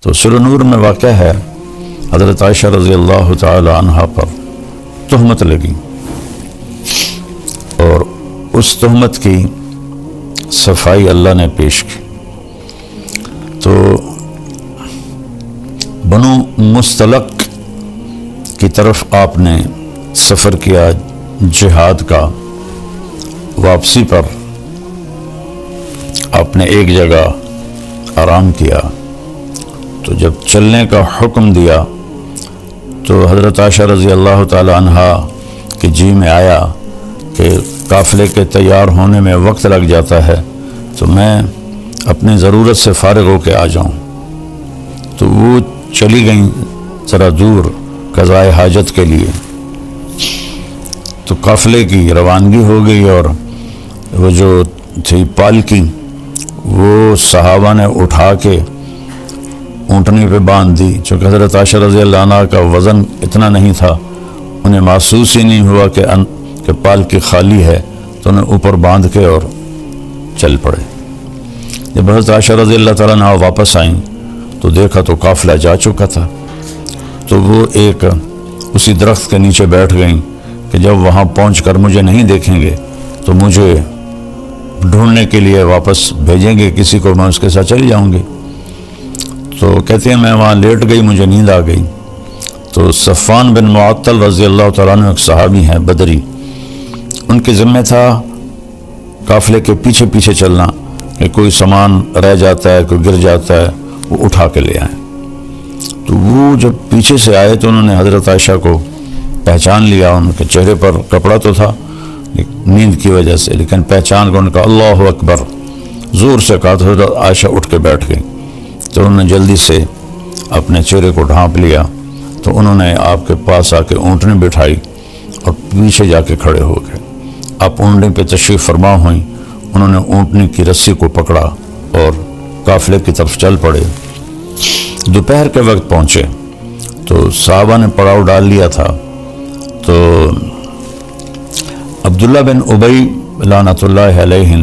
تو سورہ نور میں واقع ہے حضرت عائشہ رضی اللہ تعالی عنہا پر تہمت لگی، اور اس تہمت کی صفائی اللہ نے پیش کی۔ تو بنو مستلق کی طرف آپ نے سفر کیا جہاد کا، واپسی پر آپ نے ایک جگہ آرام کیا، تو جب چلنے کا حکم دیا تو حضرت عائشہ رضی اللہ تعالی عنہا کے جی میں آیا کہ قافلے کے تیار ہونے میں وقت لگ جاتا ہے، تو میں اپنی ضرورت سے فارغ ہو کے آ جاؤں۔ تو وہ چلی گئیں ذرا دور قضائے حاجت کے لیے، تو قافلے کی روانگی ہو گئی، اور وہ جو تھی پالکی وہ صحابہ نے اٹھا کے اونٹنی پہ باندھ دی، چونکہ حضرت عائشہ رضی اللہ عنہ کا وزن اتنا نہیں تھا، انہیں محسوس ہی نہیں ہوا کہ پالکی خالی ہے، تو انہیں اوپر باندھ کے اور چل پڑے۔ جب حضرت عائشہ رضی اللہ تعالیٰ عنہ واپس آئیں تو دیکھا تو قافلہ جا چکا تھا، تو وہ ایک اسی درخت کے نیچے بیٹھ گئیں کہ جب وہاں پہنچ کر مجھے نہیں دیکھیں گے تو مجھے ڈھونڈنے کے لیے واپس بھیجیں گے کسی کو، میں اس کے ساتھ چلی جاؤں گی۔ تو کہتے ہیں میں وہاں لیٹ گئی، مجھے نیند آ گئی، تو صفوان بن معطل رضی اللہ تعالیٰ عنہ ایک صحابی ہیں بدری، ان کے ذمہ تھا قافلے کے پیچھے پیچھے چلنا، کہ کوئی سامان رہ جاتا ہے، کوئی گر جاتا ہے، وہ اٹھا کے لے آئیں۔ تو وہ جب پیچھے سے آئے تو انہوں نے حضرت عائشہ کو پہچان لیا، ان کے چہرے پر کپڑا تو تھا نیند کی وجہ سے، لیکن پہچان کو ان کا اللہ اکبر زور سے کہا، تو حضرت عائشہ اٹھ کے بیٹھ گئی، تو انہوں نے جلدی سے اپنے چہرے کو ڈھانپ لیا، تو انہوں نے آپ کے پاس آ کے اونٹنی بٹھائی اور پیچھے جا کے کھڑے ہو گئے۔ آپ اونٹنی پہ تشریف فرما ہوئیں، انہوں نے اونٹنی کی رسی کو پکڑا اور قافلے کی طرف چل پڑے۔ دوپہر کے وقت پہنچے تو صحابہ نے پڑاؤ ڈال لیا تھا، تو عبداللہ بن ابی لعنت اللہ علیہ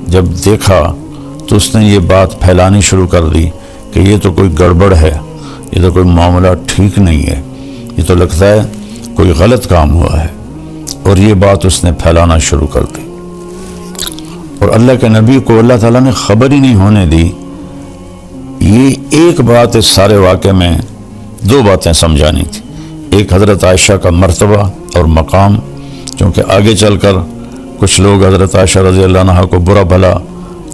جب دیکھا تو اس نے یہ بات پھیلانی شروع کر دی کہ یہ تو کوئی گڑبڑ ہے، یہ تو کوئی معاملہ ٹھیک نہیں ہے، یہ تو لگتا ہے کوئی غلط کام ہوا ہے، اور یہ بات اس نے پھیلانا شروع کر دی۔ اور اللہ کے نبی کو اللہ تعالیٰ نے خبر ہی نہیں ہونے دی۔ یہ ایک بات اس سارے واقعے میں دو باتیں سمجھانی تھی، ایک حضرت عائشہ کا مرتبہ اور مقام، کیونکہ آگے چل کر کچھ لوگ حضرت عائشہ رضی اللہ عنہا کو برا بھلا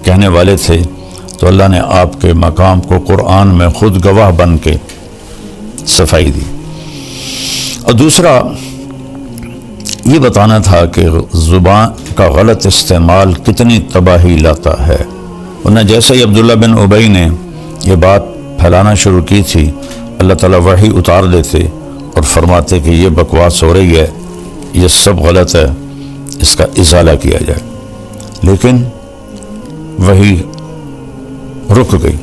کہنے والے تھے، تو اللہ نے آپ کے مقام کو قرآن میں خود گواہ بن کے صفائی دی۔ اور دوسرا یہ بتانا تھا کہ زبان کا غلط استعمال کتنی تباہی لاتا ہے، ورنہ جیسے ہی عبداللہ بن ابی نے یہ بات پھیلانا شروع کی تھی، اللہ تعالیٰ وحی اتار دیتے اور فرماتے کہ یہ بکواس ہو رہی ہے، یہ سب غلط ہے، اس کا ازالہ کیا جائے، لیکن وہی رک گئی،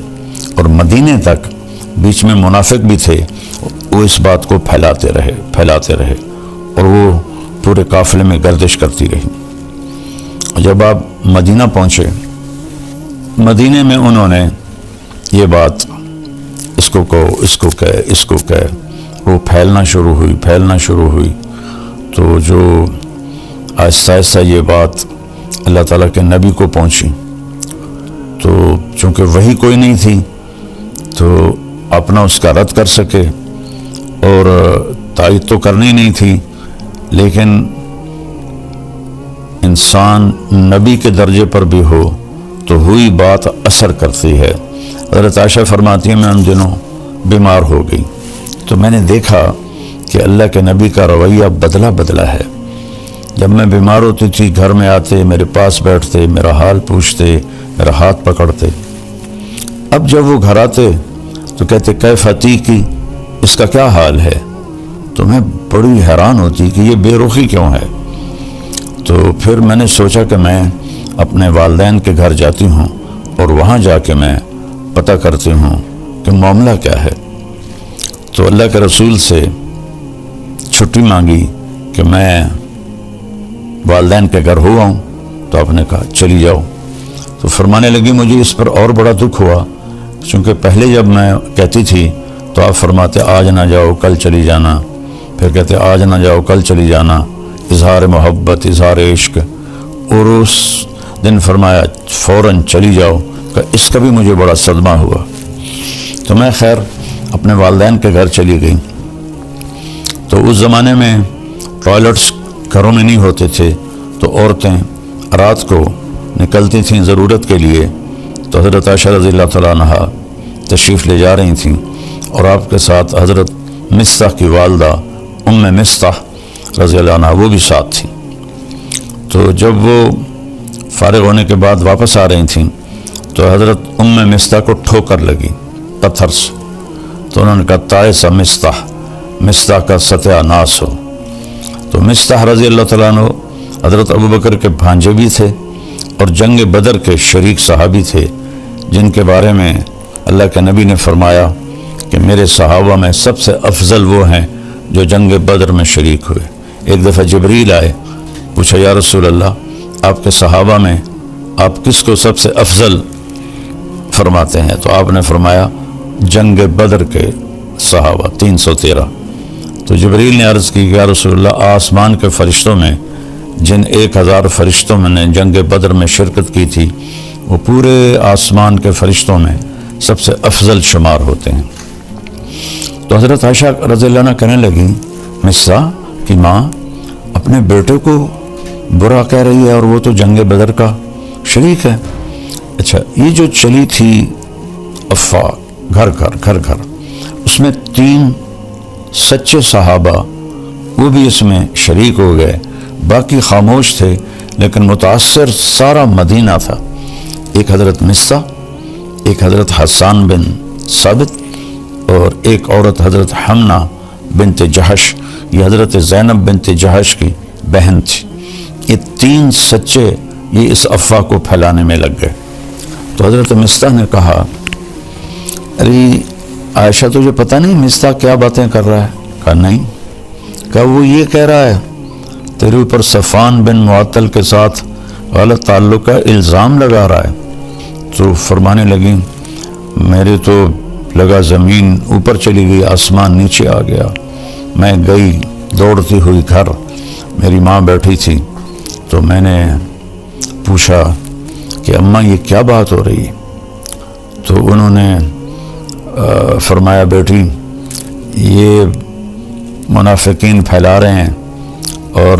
اور مدینے تک بیچ میں منافق بھی تھے، وہ اس بات کو پھیلاتے رہے، اور وہ پورے قافلے میں گردش کرتی رہی۔ جب آپ مدینہ پہنچے، مدینے میں انہوں نے یہ بات اس کو کہے، وہ پھیلنا شروع ہوئی، تو جو آہستہ آہستہ یہ بات اللہ تعالیٰ کے نبی کو پہنچی، تو چونکہ وہی کوئی نہیں تھی تو اپنا اس کا رد کر سکے، اور تائید تو کرنی نہیں تھی، لیکن انسان نبی کے درجے پر بھی ہو تو ہوئی بات اثر کرتی ہے۔ حضرت عائشہ فرماتی ہیں میں ان دنوں بیمار ہو گئی، تو میں نے دیکھا کہ اللہ کے نبی کا رویہ بدلا ہے۔ جب میں بیمار ہوتی تھی گھر میں آتے، میرے پاس بیٹھتے، میرا حال پوچھتے، میرا ہاتھ پکڑتے، اب جب وہ گھر آتے تو کہتے کیف عتیقی، اس کا کیا حال ہے؟ تو میں بڑی حیران ہوتی کہ یہ بے رخی کیوں ہے۔ تو پھر میں نے سوچا کہ میں اپنے والدین کے گھر جاتی ہوں اور وہاں جا کے میں پتہ کرتی ہوں کہ معاملہ کیا ہے۔ تو اللہ کے رسول سے چھٹی مانگی کہ میں والدین کے گھر ہوا ہوں، تو آپ نے کہا چلی جاؤ۔ تو فرمانے لگی مجھے اس پر اور بڑا دکھ ہوا چونکہ پہلے جب میں کہتی تھی تو آپ فرماتے آج نہ جاؤ کل چلی جانا، پھر کہتے آج نہ جاؤ کل چلی جانا، اظہار محبت اظہار عشق، اور اس دن فرمایا فوراً چلی جاؤ، کہ اس کا بھی مجھے بڑا صدمہ ہوا۔ تو میں خیر اپنے والدین کے گھر چلی گئی۔ تو اس زمانے میں ٹوائلٹس گھروں میں نہیں ہوتے تھے، تو عورتیں رات کو نکلتی تھیں ضرورت کے لیے، تو حضرت عائشہ رضی اللہ تعالیٰ عنہا تشریف لے جا رہی تھیں، اور آپ کے ساتھ حضرت مصطح کی والدہ ام مصطح رضی اللہ عنہا وہ بھی ساتھ تھیں۔ تو جب وہ فارغ ہونے کے بعد واپس آ رہی تھیں تو حضرت ام مصطح کو ٹھوکر لگی پتھر سے، تو انہوں نے کہا تائس مصطح، مصطح کا ستیہ ناس ہو۔ تو مصطح رضی اللہ تعالیٰ عنہ حضرت ابوبکر کے بھانجے بھی تھے اور جنگ بدر کے شریک صحابی تھے، جن کے بارے میں اللہ کے نبی نے فرمایا کہ میرے صحابہ میں سب سے افضل وہ ہیں جو جنگ بدر میں شریک ہوئے۔ ایک دفعہ جبریل آئے، پوچھا یا رسول اللہ آپ کے صحابہ میں آپ کس کو سب سے افضل فرماتے ہیں؟ تو آپ نے فرمایا جنگ بدر کے صحابہ 313۔ تو جبریل نے عرض کی کہ یا رسول اللہ آسمان کے فرشتوں میں جن 1000 فرشتوں میں نے جنگ بدر میں شرکت کی تھی، وہ پورے آسمان کے فرشتوں میں سب سے افضل شمار ہوتے ہیں۔ تو حضرت عائشہ رضی اللہ عنہ کہنے لگی مصطح کی ماں اپنے بیٹے کو برا کہہ رہی ہے اور وہ تو جنگ بدر کا شریک ہے۔ اچھا، یہ جو چلی تھی افواہ گھر گھر، اس میں 3 سچے صحابہ وہ بھی اس میں شریک ہو گئے، باقی خاموش تھے، لیکن متاثر سارا مدینہ تھا۔ ایک حضرت مصطح، ایک حضرت حسان بن ثابت، اور ایک عورت حضرت حمنہ بنت جہش، یہ حضرت زینب بنت جہش کی بہن تھی۔ یہ 3 سچے یہ اس افواہ کو پھیلانے میں لگ گئے۔ تو حضرت مصطح نے کہا ارے عائشہ تجھے پتہ نہیں مصطح کیا باتیں کر رہا ہے؟ کہا نہیں۔ کہا وہ یہ کہہ رہا ہے تیرے اوپر صفوان بن معطل کے ساتھ غلط تعلق کا الزام لگا رہا ہے۔ تو فرمانے لگی میرے تو لگا زمین اوپر چلی گئی، آسمان نیچے آ گیا۔ میں گئی دوڑتی ہوئی گھر، میری ماں بیٹھی تھی، تو میں نے پوچھا کہ اماں یہ کیا بات ہو رہی؟ تو انہوں نے فرمایا بیٹی یہ منافقین پھیلا رہے ہیں اور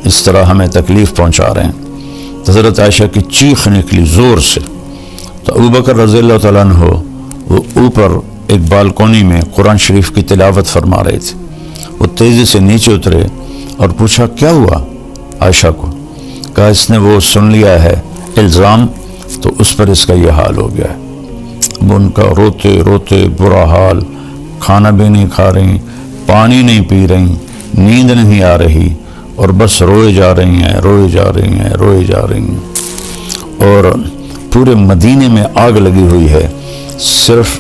اس طرح ہمیں تکلیف پہنچا رہے ہیں۔ تو حضرت عائشہ کی چیخ نکلی زور سے۔ تو ابوبکر رضی اللہ تعالیٰ عنہ وہ اوپر ایک بالکونی میں قرآن شریف کی تلاوت فرما رہے تھے، وہ تیزی سے نیچے اترے اور پوچھا کیا ہوا عائشہ کو؟ کہا اس نے وہ سن لیا ہے الزام، تو اس پر اس کا یہ حال ہو گیا ہے۔ اب ان کا روتے روتے برا حال، کھانا بھی نہیں کھا رہی، پانی نہیں پی رہی، نیند نہیں آ رہی، اور بس روئے جا رہی ہیں روئے جا رہی ہیں روئے جا رہی ہیں، اور پورے مدینے میں آگ لگی ہوئی ہے صرف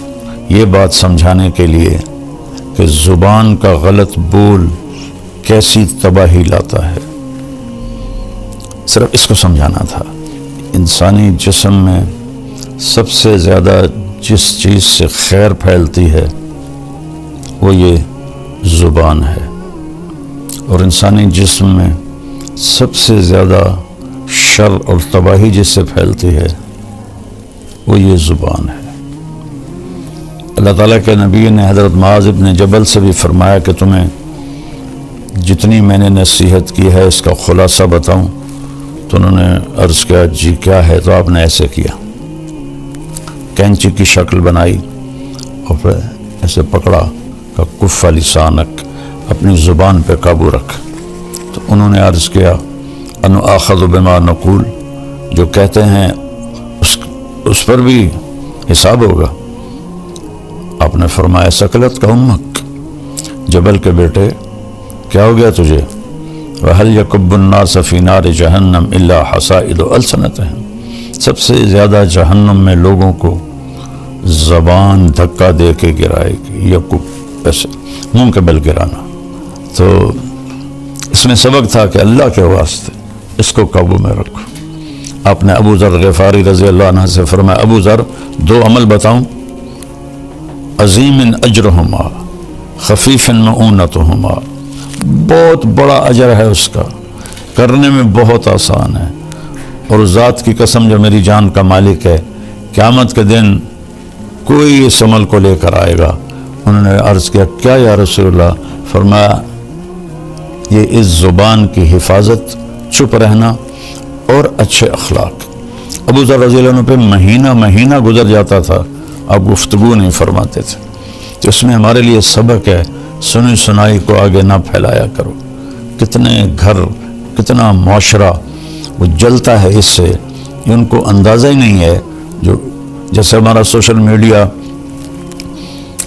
یہ بات سمجھانے کے لیے کہ زبان کا غلط بول کیسی تباہی لاتا ہے۔ صرف اس کو سمجھانا تھا۔ انسانی جسم میں سب سے زیادہ جس چیز سے خیر پھیلتی ہے وہ یہ زبان ہے، اور انسانی جسم میں سب سے زیادہ شر اور تباہی جس سے پھیلتی ہے وہ یہ زبان ہے۔ اللہ تعالیٰ کے نبی نے حضرت معاذ بن جبل سے بھی فرمایا کہ تمہیں جتنی میں نے نصیحت کی ہے اس کا خلاصہ بتاؤں؟ تو انہوں نے عرض کیا جی کیا ہے؟ تو آپ نے ایسے کیا، کینچی کی شکل بنائی اور پھر ایسے پکڑا کہ کف لسانک، اپنی زبان پہ قابو رکھ۔ تو انہوں نے عرض کیا ان آخذ بما نقول، جو کہتے ہیں اس پر بھی حساب ہوگا۔ آپ نے فرمایا سکلت کا امک، جبل کے بیٹے کیا ہو گیا تجھے؟ وَهَلْ يَكُبُّ النَّاسَ فِي نَارِ جَهَنَّمْ إِلَّا حَصَائِدُ أَلْسِنَتِهِمْ، سب سے زیادہ جہنم میں لوگوں کو زبان دھکا دے کے گرائے گی، یکب ایسے منہ کے بل گرانا۔ تو اس میں سبق تھا کہ اللہ کے واسطے اس کو قابو میں رکھو۔ آپ نے ابو ذر غفاری رضی اللہ عنہ سے فرمایا ابو ذر 2 عمل بتاؤں، عظیم اجرہما خفیف معونتہما، بہت بڑا اجر ہے اس کا، کرنے میں بہت آسان ہے، اور ذات کی قسم جو میری جان کا مالک ہے، قیامت کے دن کوئی اس عمل کو لے کر آئے گا۔ انہوں نے عرض کیا کیا یا رسول اللہ؟ فرمایا یہ اس زبان کی حفاظت، چپ رہنا اور اچھے اخلاق۔ ابو ذر رضی اللہ عنہ پہ مہینہ مہینہ گزر جاتا تھا، آپ گفتگو نہیں فرماتے تھے، تو اس میں ہمارے لیے سبق ہے، سنی سنائی کو آگے نہ پھیلایا کرو۔ کتنے گھر، کتنا معاشرہ وہ جلتا ہے اس سے، یہ ان کو اندازہ ہی نہیں ہے۔ جو جیسے ہمارا سوشل میڈیا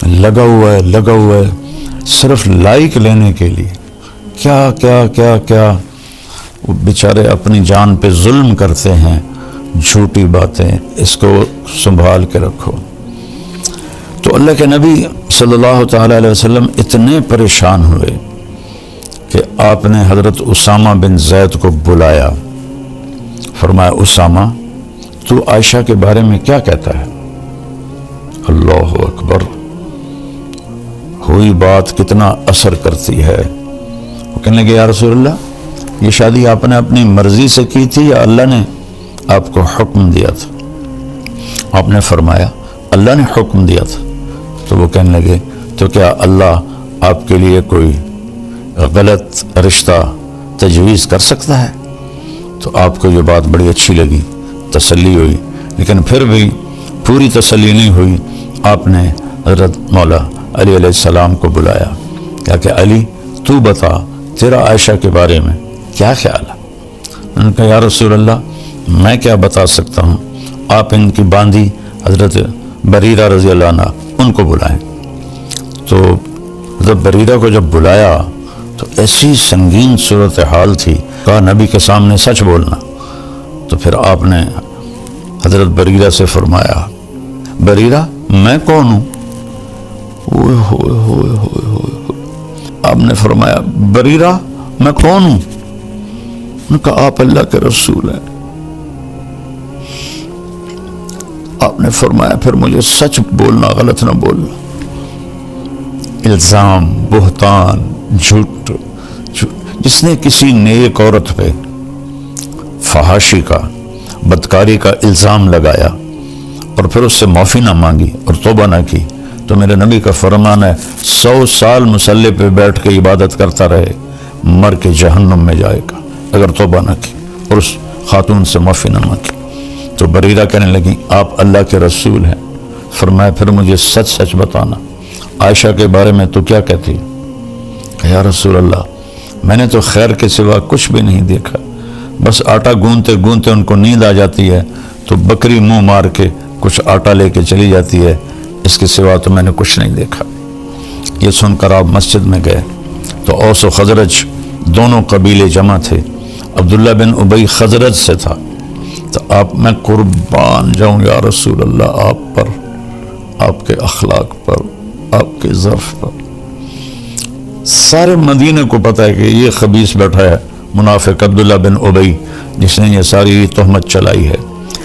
لگا ہوا ہے صرف لائک لینے کے لیے، کیا کیا کیا کیا وہ بیچارے اپنی جان پہ ظلم کرتے ہیں، جھوٹی باتیں، اس کو سنبھال کے رکھو۔ تو اللہ کے نبی صلی اللہ تعالی علیہ وسلم اتنے پریشان ہوئے کہ آپ نے حضرت اسامہ بن زید کو بلایا، فرمایا اسامہ تو عائشہ کے بارے میں کیا کہتا ہے؟ اللہ اکبر، ہوئی بات کتنا اثر کرتی ہے۔ وہ کہنے لگے یا رسول اللہ یہ شادی آپ نے اپنی مرضی سے کی تھی یا اللہ نے آپ کو حکم دیا تھا؟ آپ نے فرمایا اللہ نے حکم دیا تھا۔ تو وہ کہنے لگے تو کیا اللہ آپ کے لیے کوئی غلط رشتہ تجویز کر سکتا ہے؟ تو آپ کو یہ بات بڑی اچھی لگی، تسلی ہوئی، لیکن پھر بھی پوری تسلی نہیں ہوئی۔ آپ نے حضرت مولا علی علیہ السلام کو بلایا، کہا کہ علی تو بتا تیرا عائشہ کے بارے میں کیا خیال ہے؟ انہوں نے کہا یا رسول اللہ میں کیا بتا سکتا ہوں، آپ ان کی باندھی حضرت بریرہ رضی اللہ عنہ ان کو بلائیں۔ تو حضرت بریرہ کو جب بلایا تو ایسی سنگین صورتحال تھی، کہا نبی کے سامنے سچ بولنا۔ تو پھر آپ نے حضرت بریرہ سے فرمایا بریرہ میں کون ہوں؟ ہوئے ہوئے ہوئے ہوئے ہوئے، آپ نے فرمایا بریرہ میں کون ہوں؟ انہوں نے کہا آپ اللہ کے رسول ہیں۔ آپ نے فرمایا پھر مجھے سچ بولنا، غلط نہ بولنا۔ الزام، بہتان، جھوٹ، جس نے کسی نیک عورت پہ فحاشی کا، بدکاری کا الزام لگایا اور پھر اس سے معافی نہ مانگی اور توبہ نہ کی، تو میرے نبی کا فرمان ہے 100 سال مصلی پہ بیٹھ کے عبادت کرتا رہے، مر کے جہنم میں جائے گا اگر توبہ نہ کی اور اس خاتون سے معافی نہ مانگی۔ تو بریرہ کہنے لگی آپ اللہ کے رسول ہیں۔ فرمایا پھر مجھے سچ سچ بتانا، عائشہ کے بارے میں تو کیا کہتی؟ یا رسول اللہ میں نے تو خیر کے سوا کچھ بھی نہیں دیکھا، بس آٹا گوندتے گوندتے ان کو نیند آ جاتی ہے تو بکری منہ مار کے کچھ آٹا لے کے چلی جاتی ہے، اس کے سوا تو میں نے کچھ نہیں دیکھا۔ یہ سن کر آپ مسجد میں گئے تو اوس و خزرج دونوں قبیلے جمع تھے، عبداللہ بن ابی خزرج سے تھا۔ تو آپ میں قربان جاؤں یا رسول اللہ آپ پر، آپ کے اخلاق پر، آپ کے ظرف پر۔ سارے مدینے کو پتہ ہے کہ یہ خبیث بیٹھا ہے منافق عبداللہ بن ابی جس نے یہ ساری تہمت چلائی ہے،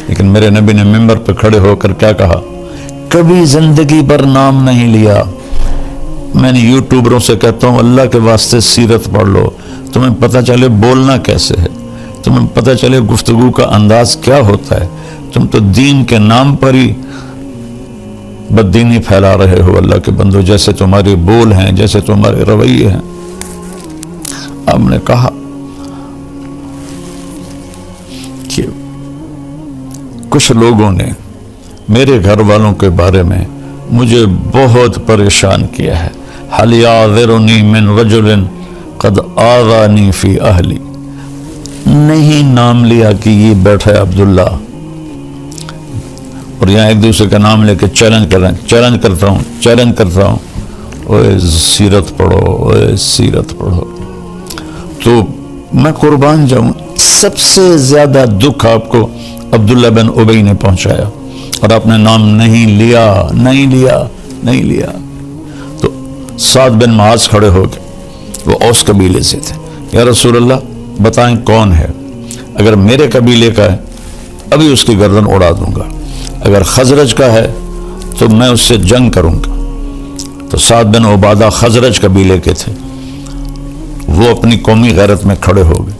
لیکن میرے نبی نے ممبر پہ کھڑے ہو کر کیا کہا؟ کبھی زندگی پر نام نہیں لیا۔ میں نے یوٹیوبروں سے کہتا ہوں اللہ کے واسطے سیرت پڑھ لو، تمہیں پتہ چلے بولنا کیسے ہے، تمہیں پتہ چلے گفتگو کا انداز کیا ہوتا ہے۔ تم تو دین کے نام پر ہی بددینی پھیلا رہے ہو اللہ کے بندو، جیسے تمہارے بول ہیں، جیسے تمہارے رویے ہیں۔ آپ نے کہا کہ کچھ لوگوں نے میرے گھر والوں کے بارے میں مجھے بہت پریشان کیا ہے۔ حَلْ يَعْذِرُنِي مِنْ رَجُلٍ قَدْ آذَانِي فِي أَهْلِي، نہیں نام لیا کہ یہ بیٹھا ہے عبداللہ، اور یہاں ایک دوسرے کا نام لے کے چیلنج کر رہے ہیں، چیلنج کرتا ہوں، اوے سیرت پڑھو، اوے سیرت پڑھو۔ تو میں قربان جاؤں، سب سے زیادہ دکھ آپ کو عبداللہ بن ابی نے پہنچایا، اور آپ نے نام نہیں لیا۔ تو سعد بن معاذ کھڑے ہو گئے، وہ اوس قبیلے سے تھے۔ یا رسول اللہ بتائیں کون ہے؟ اگر میرے قبیلے کا ہے ابھی اس کی گردن اڑا دوں گا، اگر خزرج کا ہے تو میں اس سے جنگ کروں گا۔ تو سعد بن عبادہ خزرج قبیلے کے تھے، وہ اپنی قومی غیرت میں کھڑے ہو گئے،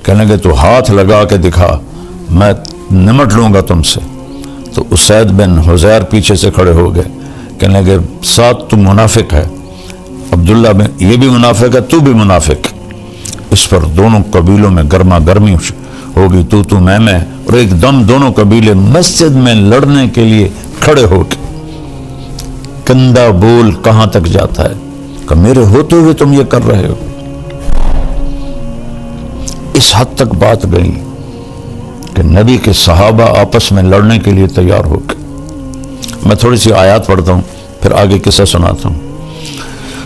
کہنے لگے تو ہاتھ لگا کے دکھا، میں نمٹ لوں گا تم سے۔ تو اسید بن حزیر پیچھے سے کھڑے ہو گئے، کہنے لگے سعد تو منافق ہے، عبداللہ بن یہ بھی منافق ہے، تو بھی منافق۔ اس پر دونوں قبیلوں میں گرما گرمی ہوگی، تو میں، اور ایک دم دونوں قبیلے مسجد میں لڑنے کے لیے کھڑے ہو کے، کندہ بول کہاں تک جاتا ہے کہ میرے ہوتے ہوئے تم یہ کر رہے ہو۔ اس حد تک بات گئی کہ نبی کے صحابہ آپس میں لڑنے کے لیے تیار ہو گئے۔ میں تھوڑی سی آیات پڑھتا ہوں پھر آگے قصہ سناتا ہوں۔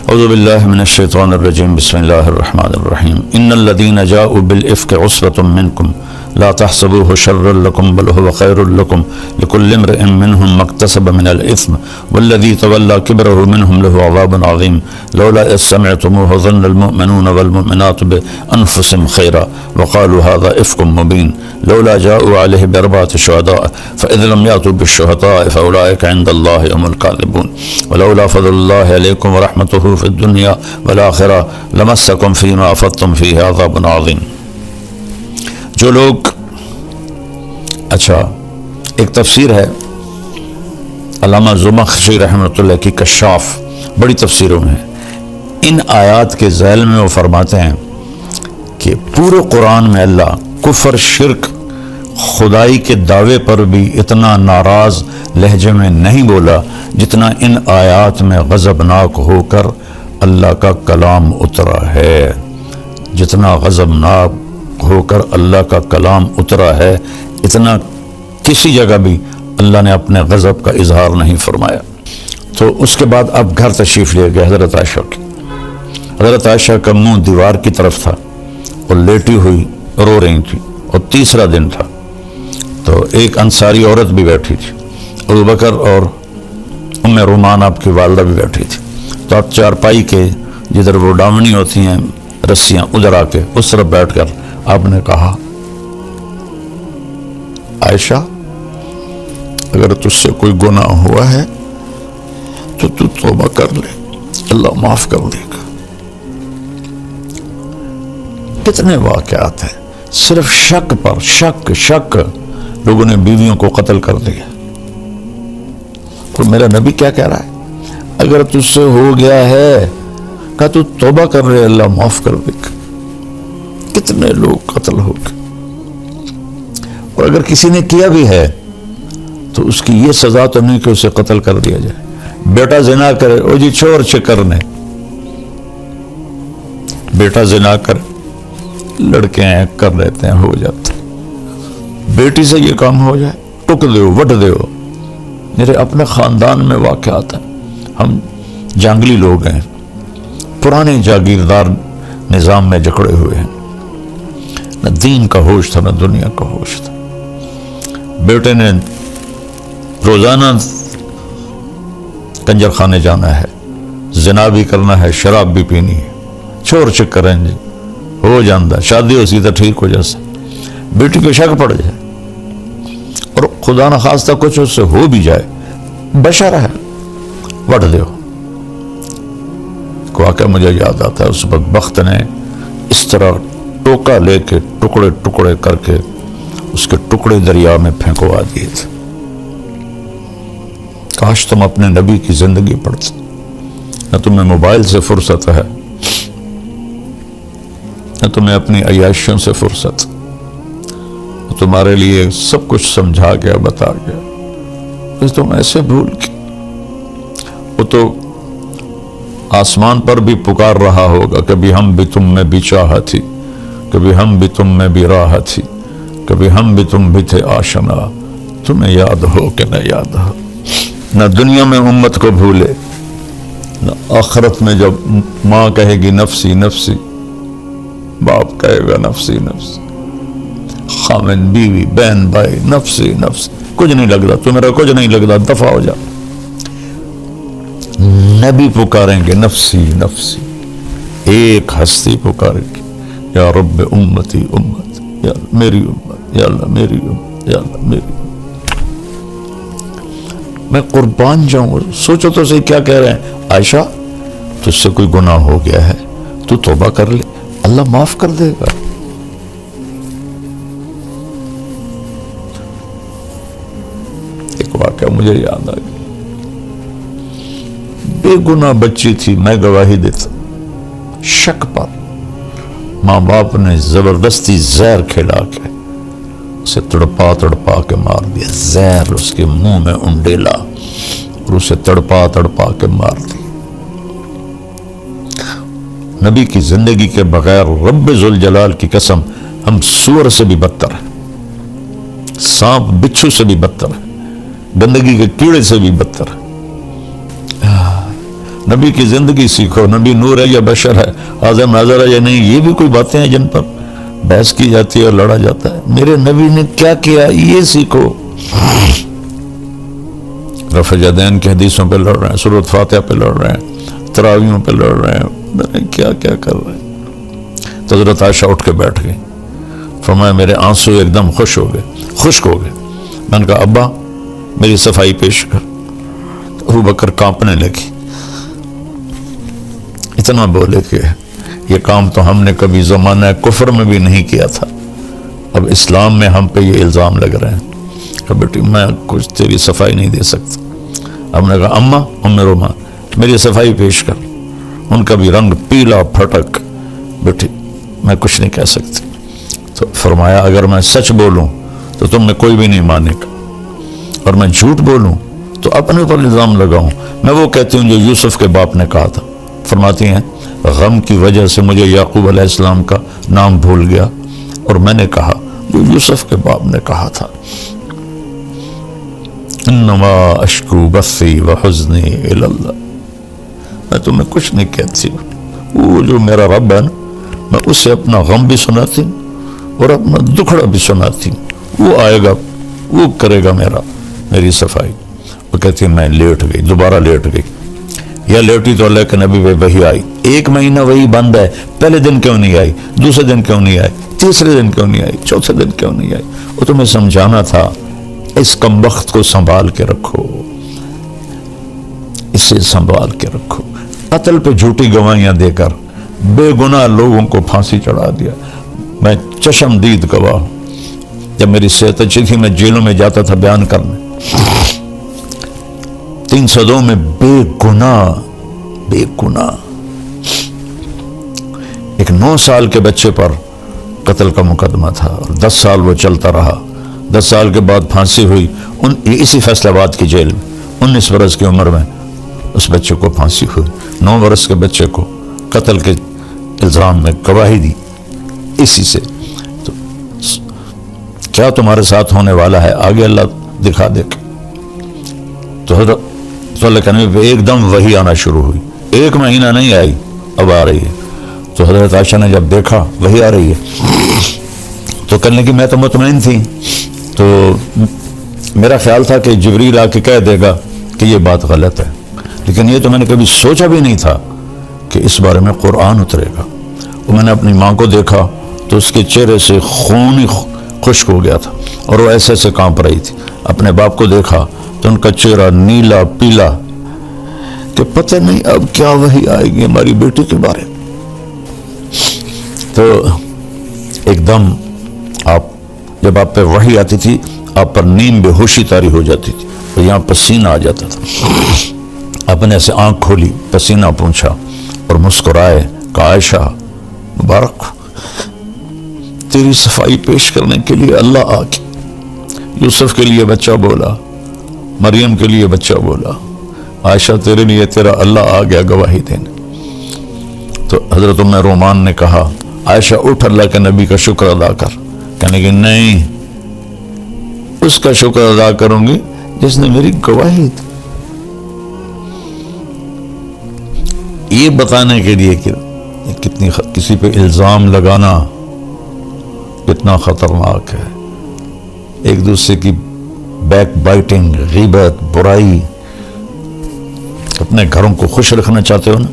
اعوذ باللہ من الشیطان الرجیم، بسم اللہ الرحمن الرحیم۔ ان الذین جاؤوا بالافک عصبۃ منکم لا تحسبوه شرا لكم بل هو خير لكم لكل امرئ منهم ما اكتسب من الاثم والذي تولى كبره منهم له عذاب عظيم لولا اذ سمعتموه ظن المؤمنون والمؤمنات بانفسهم خيرا وقالوا هذا افك مبين لولا جاءوا عليه باربعه شهداء فاذ لم ياتوا بالشهداء فاولئك عند الله هم الكاذبون ولولا فضل الله عليكم ورحمته في الدنيا والاخره لمسكم فيما افضتم فيه عذاب عظيم۔ جو لوگ، اچھا ایک تفسیر ہے علامہ زمخشری رحمۃ اللہ کی کشاف، بڑی تفسیروں میں ہے، ان آیات کے ذیل میں وہ فرماتے ہیں کہ پورے قرآن میں اللہ کفر، شرک، خدائی کے دعوے پر بھی اتنا ناراض لہجے میں نہیں بولا جتنا ان آیات میں غضبناک ہو کر اللہ کا کلام اترا ہے، جتنا غضبناک ہو کر اللہ کا کلام اترا ہے، اتنا کسی جگہ بھی اللہ نے اپنے غضب کا اظہار نہیں فرمایا۔ تو اس کے بعد اب گھر تشریف لے گئے حضرت عائشہ کی۔ حضرت عائشہ کا منہ دیوار کی طرف تھا اور لیٹی ہوئی رو رہی تھی، اور تیسرا دن تھا، تو ایک انصاری عورت بھی بیٹھی تھی، ابوبکر اور ام رومان آپ کی والدہ بھی بیٹھی تھی۔ تو آپ چارپائی کے جدھر وہ ڈاونی ہوتی ہیں رسیاں، ادھر آ کے اس طرف بیٹھ کر آپ نے کہا، عائشہ اگر تجھ سے کوئی گناہ ہوا ہے تو توبہ کر لے، اللہ معاف کر دے گا۔ کتنے واقعات ہیں صرف شک پر شک لوگوں نے بیویوں کو قتل کر دیا۔ تو میرا نبی کیا کہہ رہا ہے، اگر تجھ سے ہو گیا ہے کہ تو توبہ کر لے، اللہ معاف کر دے گا۔ کتنے لوگ قتل ہو گئے، اور اگر کسی نے کیا بھی ہے تو اس کی یہ سزا تو نہیں کہ اسے قتل کر دیا جائے۔ بیٹا زنا کرے، او جی چور چکر نے، بیٹا زنا کرے، لڑکے ہیں کر لیتے ہیں، ہو جاتا ہے۔ بیٹی سے یہ کام ہو جائے، ٹک دیو، وٹ دیو۔ میرے اپنے خاندان میں واقعات ہیں، ہم جنگلی لوگ ہیں، پرانے جاگیردار نظام میں جکڑے ہوئے ہیں، نہ دین کا ہوش تھا نہ دنیا کا ہوش تھا۔ بیٹے نے روزانہ کنجر خانے جانا ہے، زنا بھی کرنا ہے، شراب بھی پینی ہے، چور چکر ہیں جی، ہو جاندہ شادی ہو سیدھا ٹھیک ہو جیسے، بیٹی کو شک پڑ جائے اور خدا نخواستہ کچھ اس سے ہو بھی جائے، بشر ہے، وٹ دیو۔ واقعہ مجھے یاد آتا ہے، اس بدبخت نے اس طرح ٹوکا لے کے ٹکڑے ٹکڑے کر کے اس کے ٹکڑے دریا میں پھینکوا دیے تھے۔ کاش تم اپنے نبی کی زندگی پڑھتے، نہ تمہیں موبائل سے فرصت ہے نہ تمہیں اپنی عیاشیوں سے فرصت، تمہارے لیے سب کچھ سمجھا گیا، بتا گیا، بس تم ایسے بھول کے۔ وہ تو آسمان پر بھی پکار رہا ہوگا، کبھی ہم بھی تم میں بھی چاہت تھی، کبھی ہم بھی تم میں بھی راحت تھی، کبھی ہم بھی تم بھی تھے آشنا، تمہیں یاد ہو کہ نہ یاد ہو۔ نہ دنیا میں امت کو بھولے، نہ آخرت میں جب ماں کہے گی نفسی نفسی، باپ کہے گا نفسی نفسی، خامن بیوی بہن بھائی نفسی نفسی، کچھ نہیں لگتا تمہارا، کچھ نہیں لگتا، دفع ہو جا۔ نبی پکاریں گے نفسی نفسی، ایک ہستی پکارے گی، یا رب امتی امت، یا میری امت، یا اللہ میری امت۔ یا اللہ میری میں قربان جاؤں. سوچو تو صحیح کیا کہہ رہے ہیں. عائشہ تجھ سے کوئی گناہ ہو گیا ہے تو توبہ کر لے, اللہ معاف کر دے گا. ایک واقعہ مجھے یاد آ گیا. بے گناہ بچی تھی, میں گواہی دیتا, شک پر ماں باپ نے زبردستی زہر کھلا کے اسے تڑپا تڑپا کے مار دیا. زہر اس کے منہ میں انڈیلا اور اسے تڑپا تڑپا کے مار دی. نبی کی زندگی کے بغیر رب ذوالجلال کی قسم ہم سور سے بھی بدتر ہیں, سانپ بچھو سے بھی بدتر ہیں, گندگی کے کیڑے سے بھی بدتر ہیں. نبی کی زندگی سیکھو. نبی نور ہے یا بشر ہے, حاضر ناظر ہے یا نہیں, یہ بھی کوئی باتیں ہیں جن پر بحث کی جاتی ہے اور لڑا جاتا ہے. میرے نبی نے کیا کیا یہ سیکھو. رفع یدین کی حدیثوں پہ لڑ رہے ہیں, سورۃ فاتحہ پہ لڑ رہے ہیں, تراویحوں پہ لڑ رہے ہیں, کیا کیا کر رہے ہیں. تو حضرت عائشہ اٹھ کے بیٹھ گئی, فرمایا میرے آنسو ایک دم خشک ہو گئے. میں نے کہا ابا میری صفائی پیش کر. ابو بکر کانپنے لگی, اتنا بولے کہ یہ کام تو ہم نے کبھی زمانہ کفر میں بھی نہیں کیا تھا, اب اسلام میں ہم پہ یہ الزام لگ رہے ہیں. کہ بیٹی میں کچھ تیری صفائی نہیں دے سکتا. ہم نے کہا اماں ام رومان میری صفائی پیش کر. ان کا بھی رنگ پیلا پھٹک. بیٹی میں کچھ نہیں کہہ سکتی. تو فرمایا اگر میں سچ بولوں تو تم میں کوئی بھی نہیں مانے گا, اور میں جھوٹ بولوں تو اپنے اوپر الزام لگاؤں. میں وہ کہتی ہوں جو یوسف کے باپ نے کہا تھا. فرماتی ہیں غم کی وجہ سے مجھے یعقوب علیہ السلام کا نام بھول گیا اور میں نے کہا جو یوسف کے باپ نے کہا تھا, انما اشکو بثی وحزنی الی اللہ. میں تمہیں کچھ نہیں کہتی, وہ جو میرا رب ہے نا میں اسے اپنا غم بھی سناتی ہوں اور اپنا دکھڑا بھی سناتی ہوں. وہ آئے گا, وہ کرے گا میری صفائی. وہ کہتی ہے میں لیٹ گئی, دوبارہ لیٹ گئی. یا لیٹی تو اللہ کے نبی پہ وحی آئی. 1 مہینہ وہی بند ہے, پہلے دن کیوں نہیں آئی, دوسرے دن کیوں نہیں آئی, تیسرے دن کیوں نہیں آئی, چوتھے دن کیوں نہیں آئی. وہ تمہیں سمجھانا تھا اس کمبخت کو سنبھال کے رکھو, اسے سنبھال کے رکھو. قتل پہ جھوٹی گواہیاں دے کر بے گناہ لوگوں کو پھانسی چڑھا دیا. میں چشم دید گواہ ہوں, جب میری صحت اچھی تھی میں جیلوں میں جاتا تھا بیان کرنے. 3 صدوں میں بے گناہ ایک 9 سال کے بچے پر قتل کا مقدمہ تھا اور 10 سال وہ چلتا رہا. 10 سال کے بعد پھانسی ہوئی اسی فیصل آباد کی جیل میں. 19 برس کی عمر میں اس بچے کو پھانسی ہوئی. 9 برس کے بچے کو قتل کے الزام میں گواہی دی اسی سے. تو کیا تمہارے ساتھ ہونے والا ہے آگے اللہ دکھا دے. تو حضرت صلی اللہ علیہ وسلم پہ ایک دم وحی آنا شروع ہوئی. 1 مہینہ نہیں آئی, اب آ رہی ہے. تو حضرت عائشہ نے جب دیکھا وحی آ رہی ہے تو کہنے لگی میں تو مطمئن تھی, تو میرا خیال تھا کہ جبریل آ کے کہہ دے گا کہ یہ بات غلط ہے, لیکن یہ تو میں نے کبھی سوچا بھی نہیں تھا کہ اس بارے میں قرآن اترے گا. اور میں نے اپنی ماں کو دیکھا تو اس کے چہرے سے خون ہی خشک ہو گیا تھا اور وہ ایسے ایسے کانپ رہی تھی. اپنے باپ کو دیکھا تو ان کا چہرہ نیلا پیلا کہ پتہ نہیں اب کیا وحی آئے گی ہماری بیٹی کے بارے. تو ایک دم جب آپ پہ وحی آتی تھی آپ پر نیم بے ہوشی طاری ہو جاتی تھی اور یہاں پسینہ آ جاتا تھا. آپ نے ایسے آنکھ کھولی, پسینہ پونچھا اور مسکرائے کہ عائشہ مبارک تیری صفائی پیش کرنے کے لیے اللہ آ کے یوسف کے لیے بچہ بولا, مریم کے لیے بچہ بولا. عائشہ تیرے لیے تیرا اللہ آ گیا گواہی دینے. تو حضرت ام رومان نے کہا عائشہ اٹھ اللہ کے نبی کا شکر ادا کر. کہنے کہ نہیں, اس کا شکر ادا کروں گی جس نے میری گواہی دی. یہ بتانے کے لیے کہ کتنی کسی پہ الزام لگانا کتنا خطرناک ہے. ایک دوسرے کی بیک بائٹنگ, غیبت, برائی. اپنے گھروں کو خوش رکھنا چاہتے ہو نا,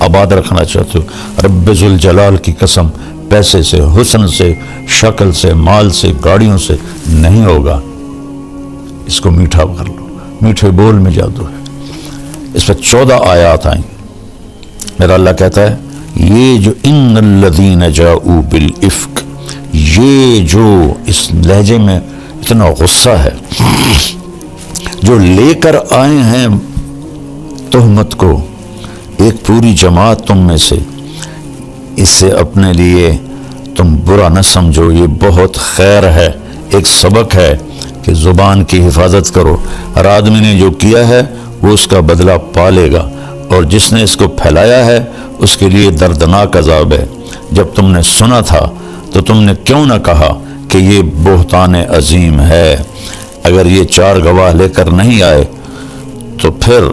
آباد رکھنا چاہتے ہو, رب ذوالجلال کی قسم پیسے سے، حسن سے، شکل سے، مال سے، گاڑیوں سے نہیں ہوگا۔ اس کو میٹھا کر لو، میٹھے بول میں جادو ہے۔ اس پہ 14 آیات آئیں۔ میرا اللہ کہتا ہے یہ جو ان الذین جاؤوا بالافک، یہ جو اس لہجے میں اتنا غصہ ہے، جو لے کر آئے ہیں تہمت کو، ایک پوری جماعت تم میں سے، اسے اپنے لیے تم برا نہ سمجھو، یہ بہت خیر ہے، ایک سبق ہے کہ زبان کی حفاظت کرو۔ ہر آدمی نے جو کیا ہے وہ اس کا بدلہ پا لے گا، اور جس نے اس کو پھیلایا ہے اس کے لیے دردناک عذاب ہے۔ جب تم نے سنا تھا تو تم نے کیوں نہ کہا کہ یہ بہتان عظیم ہے؟ اگر یہ 4 گواہ لے کر نہیں آئے تو پھر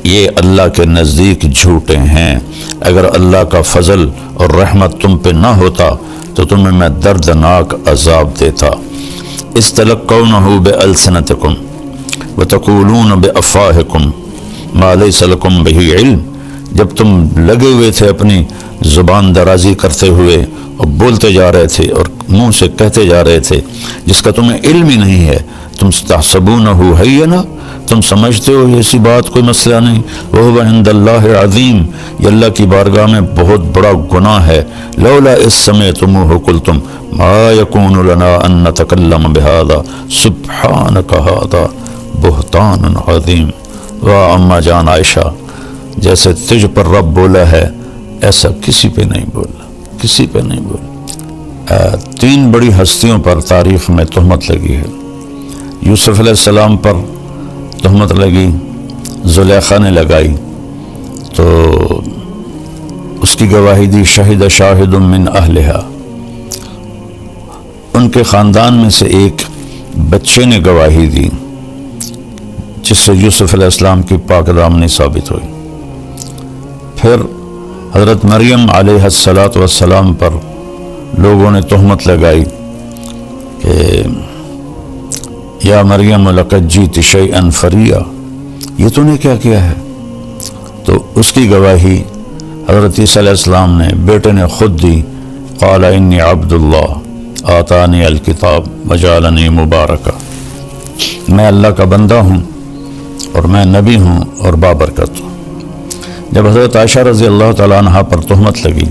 یہ اللہ کے نزدیک جھوٹے ہیں۔ اگر اللہ کا فضل اور رحمت تم پہ نہ ہوتا تو تمہیں میں دردناک عذاب دیتا۔ استلقونہ بألسنتکم وتقولون بأفواہکم ما لیس لکم بہ علم، جب تم لگے ہوئے تھے اپنی زبان درازی کرتے ہوئے اور بولتے جا رہے تھے اور منہ سے کہتے جا رہے تھے جس کا تمہیں علم ہی نہیں ہے، تم تحسبونہ ہینا، تم سمجھتے ہو یہ ایسی بات کوئی مسئلہ نہیں، وہو عند اللہ عظیم، یہ اللہ کی بارگاہ میں بہت بڑا گناہ ہے۔ لولا اذ سمعتموہ قلتم ما یکون لنا ان نتکلم بہذا سبحانک ھذا بہتان عظیم۔ واہ اما جان عائشہ، جیسے تجھ پر رب بولا ہے ایسا کسی پہ نہیں بولا، کسی پہ نہیں بولا۔ 3 بڑی ہستیوں پر تاریخ میں تہمت لگی ہے۔ یوسف علیہ السلام پر تہمت لگی، زلیخا نے لگائی تو اس کی گواہی دی شہد شاہد من اہلہا، ان کے خاندان میں سے ایک بچے نے گواہی دی جس سے یوسف علیہ السلام کی پاک دامنی ثابت ہوئی۔ پھر حضرت مریم علیہ السلام پر لوگوں نے تہمت لگائی کہ یا مریم لقد جئت شیئا فریا، یہ تو نے کیا کیا ہے؟ تو اس کی گواہی حضرت عیسیٰ علیہ السلام نے، بیٹے نے خود دی، قال انی عبد اللہ آتانی الکتاب وجعلنی مبارکا، میں اللہ کا بندہ ہوں اور میں نبی ہوں اور بابرکت ہوں۔ جب حضرت عائشہ رضی اللہ تعالیٰ عنہ پر تہمت لگی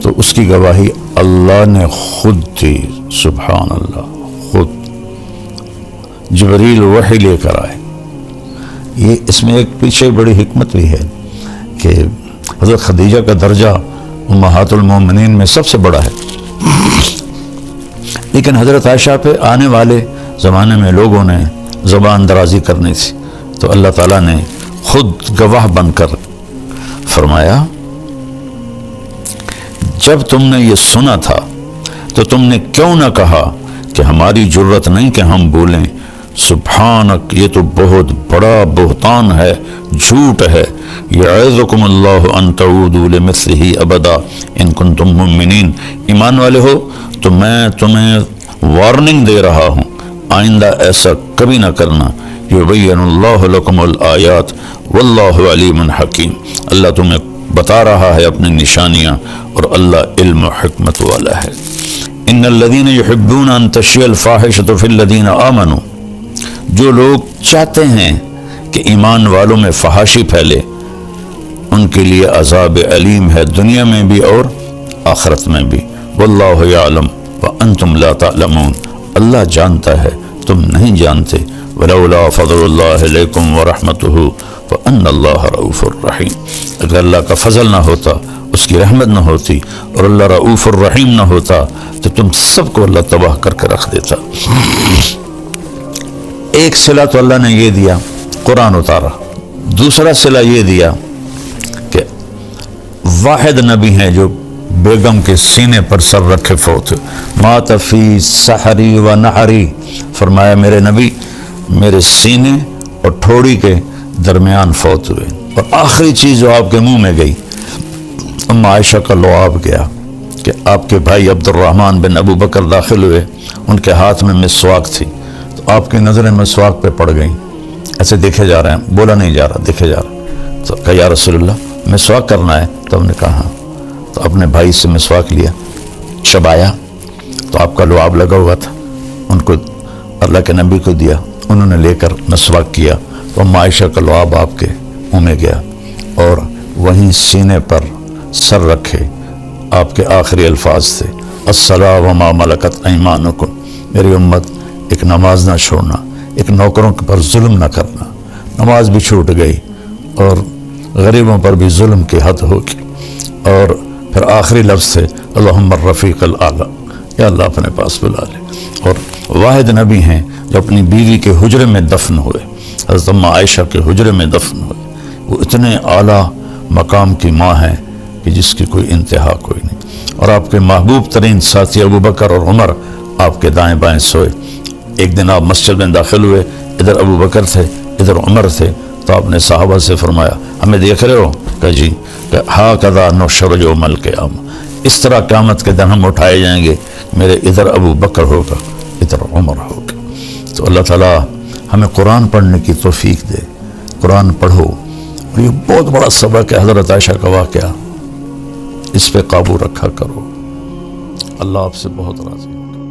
تو اس کی گواہی اللہ نے خود دی، سبحان اللہ، خود جبریل وحی لے کر آئے۔ یہ اس میں ایک پیچھے بڑی حکمت بھی ہے کہ حضرت خدیجہ کا درجہ امہات المومنین میں سب سے بڑا ہے، لیکن حضرت عائشہ پہ آنے والے زمانے میں لوگوں نے زبان درازی کرنی تھی، تو اللہ تعالیٰ نے خود گواہ بن کر فرمایا جب تم نے یہ سنا تھا تو تم نے کیوں نہ کہا کہ ہماری جرت نہیں کہ ہم بولیں، سبحانک، یہ تو بہت بڑا بہتان ہے، جھوٹ ہے۔ یعظکم اللہ ان تعودوا لمثلہ ابدا ان کنتم مؤمنین، ایمان والے ہو تو میں تمہیں وارننگ دے رہا ہوں، آئندہ ایسا کبھی نہ کرنا۔ یبین اللہ لکم الآیات واللہ علیم حکیم، اللہ تمہیں بتا رہا ہے اپنی نشانیاں اور اللہ علم و حکمت والا ہے۔ ان الذین یحبون ان تشیع الفاحشۃ فی الذین آمنوا، جو لوگ چاہتے ہیں کہ ایمان والوں میں فحاشی پھیلے ان کے لیے عذاب علیم ہے، دنیا میں بھی اور آخرت میں بھی۔ واللہ یعلم وانتم لا تعلمون، اللہ جانتا ہے تم نہیں جانتے۔ ولولا فضل اللہ علیکم ورحمتہ وان اللہ رؤوف الرحیم، اگر اللہ کا فضل نہ ہوتا، اس کی رحمت نہ ہوتی اور اللہ رؤوف الرحیم نہ ہوتا تو تم سب کو اللہ تباہ کر کے رکھ دیتا۔ ایک صلہ تو اللہ نے یہ دیا، قرآن اتارا، دوسرا صلہ یہ دیا کہ واحد نبی ہیں جو بیگم کے سینے پر سر رکھے فوت، مات فی سحری و نحری، فرمایا میرے نبی میرے سینے اور ٹھوڑی کے درمیان فوت ہوئے۔ اور آخری چیز جو آپ کے منہ میں گئی، ام عائشہ کا لعاب گیا کہ آپ کے بھائی عبد الرحمن بن ابو بکر داخل ہوئے، ان کے ہاتھ میں مسواک تھی، تو آپ کی نظریں مسواک پہ پڑ گئیں، ایسے دیکھے جا رہے ہیں، بولا نہیں جا رہا، دیکھے جا رہا، تو کہا یا رسول اللہ مسواک کرنا ہے؟ تو ہم نے کہا ہاں، تو اپنے بھائی سے مسواک لیا، چبایا تو آپ کا لعاب لگا ہوا تھا، ان کو اللہ کے نبی کو دیا، انہوں نے لے کر مسواک کیا تو ام عائشہ کا لعاب آپ کے منہ میں گیا، اور وہیں سینے پر سر رکھے آپ کے آخری الفاظ تھے الصلاۃ وما ملکت ایمانکم، میری امت ایک نماز نہ چھوڑنا، ایک نوکروں پر ظلم نہ کرنا۔ نماز بھی چھوٹ گئی اور غریبوں پر بھی ظلم کی حد ہوگی، اور پھر آخری لفظ سے اللہم الرفیق الاعلی، یا اللہ اپنے پاس بلا لے۔ اور واحد نبی ہیں جو اپنی بیوی کے حجرے میں دفن ہوئے، حضرت ام عائشہ کے حجرے میں دفن ہوئے۔ وہ اتنے اعلیٰ مقام کی ماں ہیں کہ جس کی کوئی انتہا کوئی نہیں۔ اور آپ کے محبوب ترین ساتھی ابوبکر اور عمر آپ کے دائیں بائیں سوئے۔ ایک دن آپ مسجد میں داخل ہوئے، ادھر ابوبکر تھے ادھر عمر تھے، تو آپ نے صحابہ سے فرمایا ہمیں دیکھ رہے ہو؟ کہ جی، کہ ہاکذا نحشر یوم القیامہ، اس طرح قیامت کے دن ہم اٹھائے جائیں گے، میرے ادھر ابو بکر ہوگا ادھر عمر ہوگا۔ تو اللہ تعالیٰ ہمیں قرآن پڑھنے کی توفیق دے، قرآن پڑھو۔ اور یہ بہت بڑا سبق ہے حضرت عائشہ کا واقعہ، اس پہ قابو رکھا کرو۔ اللہ آپ سے بہت راضی ہے۔